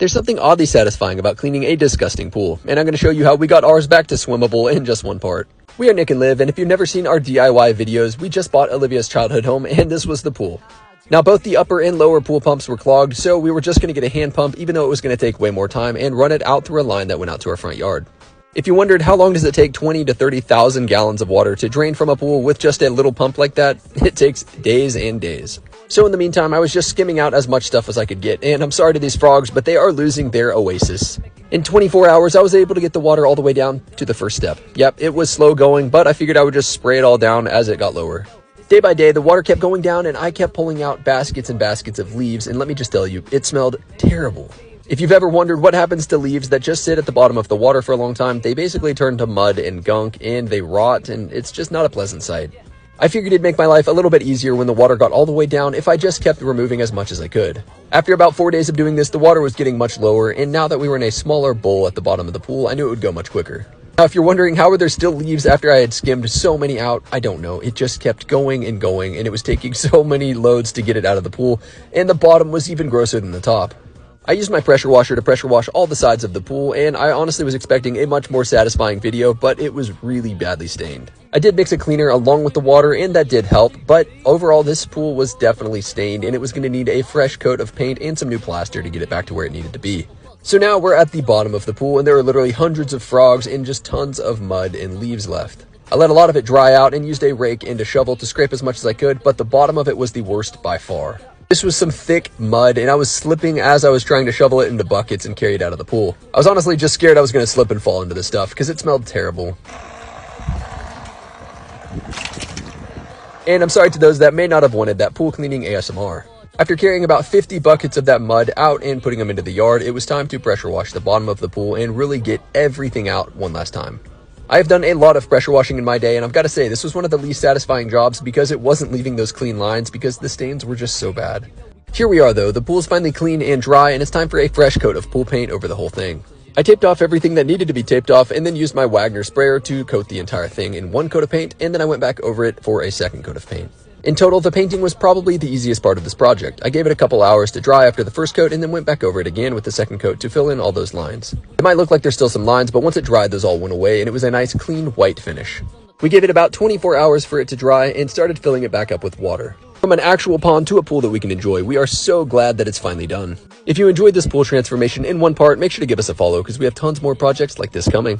There's something oddly satisfying about cleaning a disgusting pool, and I'm going to show you how we got ours back to swimmable in just one part. We are Nick and Liv, and if you've never seen our DIY videos, we just bought Olivia's childhood home, and this was the pool. Now, both the upper and lower pool pumps were clogged, so we were just going to get a hand pump, even though it was going to take way more time, and run it out through a line that went out to our front yard. If you wondered how long does it take 20 to 30,000 gallons of water to drain from a pool with just a little pump like that, it takes days and days. So in the meantime, I was just skimming out as much stuff as I could get, and I'm sorry to these frogs, but they are losing their oasis. In 24 hours, I was able to get the water all the way down to the first step. Yep, it was slow going, but I figured I would just spray it all down as it got lower. Day by day, the water kept going down, and I kept pulling out baskets and baskets of leaves, and let me just tell you, it smelled terrible. If you've ever wondered what happens to leaves that just sit at the bottom of the water for a long time, they basically turn to mud and gunk, and they rot, and it's just not a pleasant sight. I figured it'd make my life a little bit easier when the water got all the way down if I just kept removing as much as I could. After about 4 days of doing this, the water was getting much lower, and now that we were in a smaller bowl at the bottom of the pool, I knew it would go much quicker. Now, if you're wondering how were there still leaves after I had skimmed so many out, I don't know. It just kept going, and it was taking so many loads to get it out of the pool, and the bottom was even grosser than the top. I used my pressure washer to pressure wash all the sides of the pool, and I honestly was expecting a much more satisfying video, but it was really badly stained. I did mix a cleaner along with the water, and that did help, but overall this pool was definitely stained, and it was going to need a fresh coat of paint and some new plaster to get it back to where it needed to be. So now we're at the bottom of the pool, and there are literally hundreds of frogs and just tons of mud and leaves left. I let a lot of it dry out and used a rake and a shovel to scrape as much as I could, but the bottom of it was the worst by far. This was some thick mud, and I was slipping as I was trying to shovel it into buckets and carry it out of the pool. I was honestly just scared I was going to slip and fall into this stuff because it smelled terrible. And I'm sorry to those that may not have wanted that pool cleaning ASMR. After carrying about 50 buckets of that mud out and putting them into the yard, it was time to pressure wash the bottom of the pool and really get everything out one last time. I have done a lot of pressure washing in my day, and I've got to say, this was one of the least satisfying jobs because it wasn't leaving those clean lines because the stains were just so bad. Here we are though, the pool's finally clean and dry, and it's time for a fresh coat of pool paint over the whole thing. I taped off everything that needed to be taped off and then used my Wagner sprayer to coat the entire thing in one coat of paint, and then I went back over it for a second coat of paint. In total, the painting was probably the easiest part of this project. I gave it a couple hours to dry after the first coat and then went back over it again with the second coat to fill in all those lines. It might look like there's still some lines, but once it dried, those all went away and it was a nice clean white finish. We gave it about 24 hours for it to dry and started filling it back up with water. From an actual pond to a pool that we can enjoy, we are so glad that it's finally done. If you enjoyed this pool transformation in one part, make sure to give us a follow because we have tons more projects like this coming.